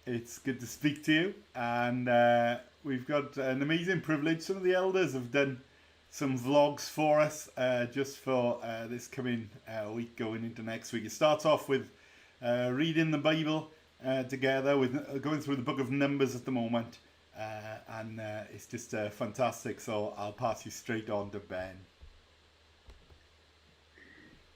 It's good to speak to you, and we've got an amazing privilege. Some of the elders have done some vlogs for us just for this coming week going into next week. It starts off with reading the Bible together, with going through the book of Numbers at the moment, and it's just fantastic. So I'll pass you straight on to Ben.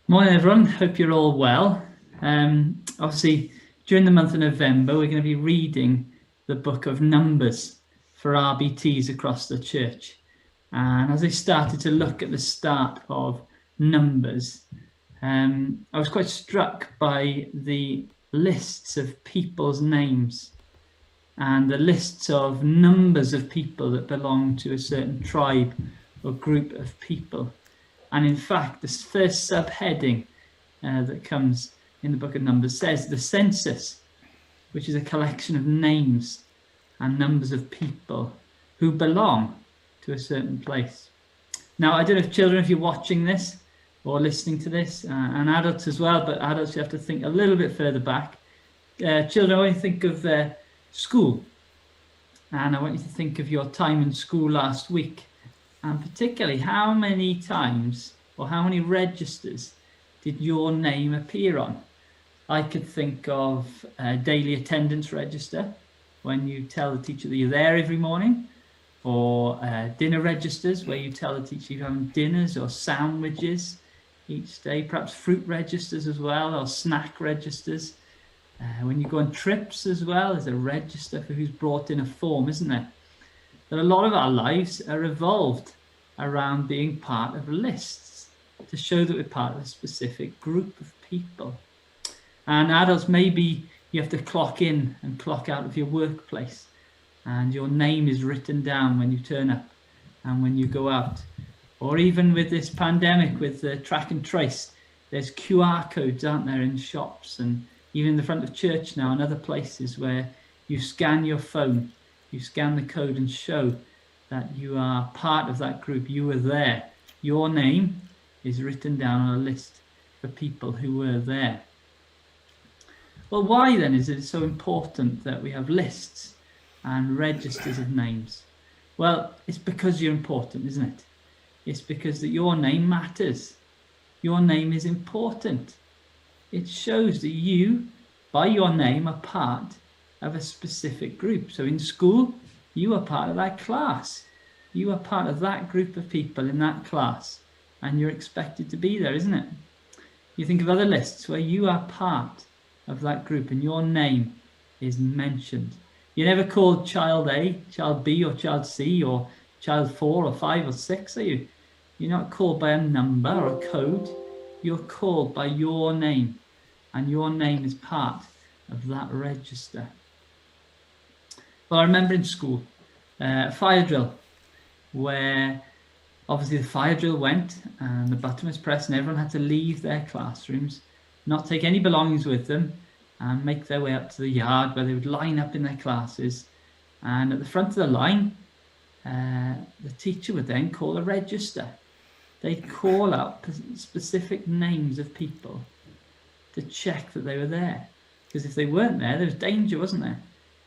Morning, everyone. Hope you're all well. Obviously, during the month of November, we're going to be reading the book of Numbers for RBTs across the church. And as I started to look at the start of Numbers, I was quite struck by the lists of people's names and the lists of numbers of people that belong to a certain tribe or group of people. And in fact, this first subheading that comes in the book of Numbers says the census, which is a collection of names and numbers of people who belong to a certain place. Now, I don't know if children, if you're watching this or listening to this, and adults as well, but adults, you have to think a little bit further back. Children, I want you to think of school. And I want you to think of your time in school last week. And particularly, how many times or how many registers did your name appear on? I could think of a daily attendance register when you tell the teacher that you're there every morning, or dinner registers where you tell the teacher you're having dinners or sandwiches each day, perhaps fruit registers as well, or snack registers. When you go on trips as well, there's a register for who's brought in a form, isn't there? That a lot of our lives are revolved around being part of lists to show that we're part of a specific group of people. And adults, maybe you have to clock in and clock out of your workplace, and your name is written down when you turn up and when you go out. Or even with this pandemic, with the track and trace, there's QR codes, aren't there, in shops and even in the front of church now and other places where you scan your phone, you scan the code and show that you are part of that group. You were there. Your name is written down on a list for people who were there. Well, why then is it so important that we have lists and registers of names? Well, it's because you're important, isn't it? It's because that your name matters. Your name is important. It shows that you, by your name, are part of a specific group. So in school, you are part of that class. You are part of that group of people in that class, and you're expected to be there, isn't it? You think of other lists where you are part of that group and your name is mentioned. You're never called child A, child B, or child C, or child 4 or 5 or 6, are you? You're not called by a number or a code. You're called by your name, and your name is part of that register. Well, I remember in school, a fire drill, where obviously the fire drill went and the button was pressed and everyone had to leave their classrooms, not take any belongings with them, and make their way up to the yard where they would line up in their classes. And at the front of the line, the teacher would then call a register. They'd call out specific names of people to check that they were there. Because if they weren't there, there was danger, wasn't there?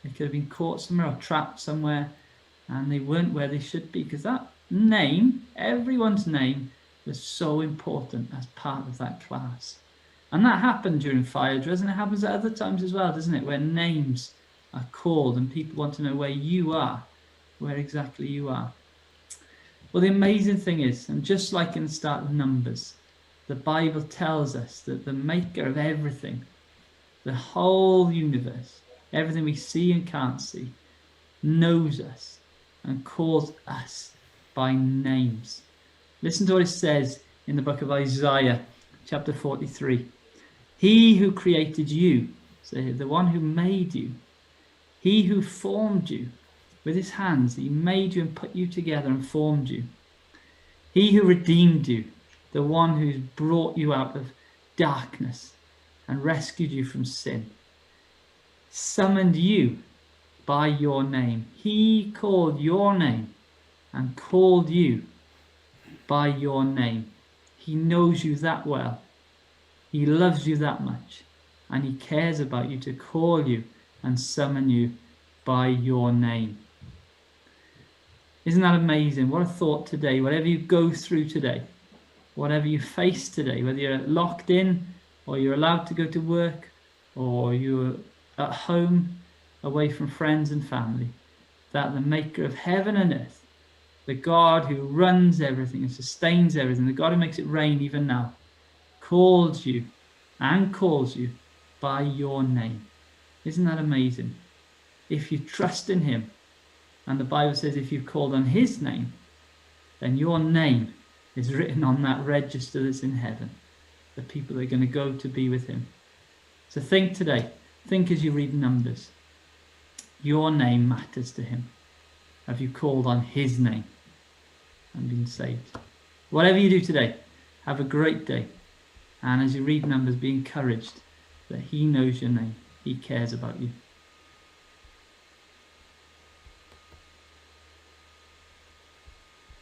They could have been caught somewhere or trapped somewhere, and they weren't where they should be, because that name, everyone's name, was so important as part of that class. And that happened during fire drills, and it happens at other times as well, doesn't it? Where names are called and people want to know where you are, where exactly you are. Well, the amazing thing is, and just like in the start of Numbers, the Bible tells us that the maker of everything, the whole universe, everything we see and can't see, knows us and calls us by names. Listen to what it says in the book of Isaiah, chapter 43. He who created you, so the one who made you, he who formed you with his hands, he made you and put you together and formed you. He who redeemed you, the one who's brought you out of darkness and rescued you from sin, summoned you by your name. He called your name and called you by your name. He knows you that well. He loves you that much, and he cares about you to call you and summon you by your name. Isn't that amazing? What a thought today. Whatever you go through today, whatever you face today, whether you're locked in or you're allowed to go to work or you're at home away from friends and family, that the maker of heaven and earth, the God who runs everything and sustains everything, the God who makes it rain even now, calls you by your name. Isn't that amazing? If you trust in him, and the Bible says if you've called on his name, then your name is written on that register that's in heaven. The people that are going to go to be with him. So think today. Think as you read Numbers. Your name matters to him. Have you called on his name and been saved? Whatever you do today, have a great day. And as you read Numbers, be encouraged that he knows your name. He cares about you.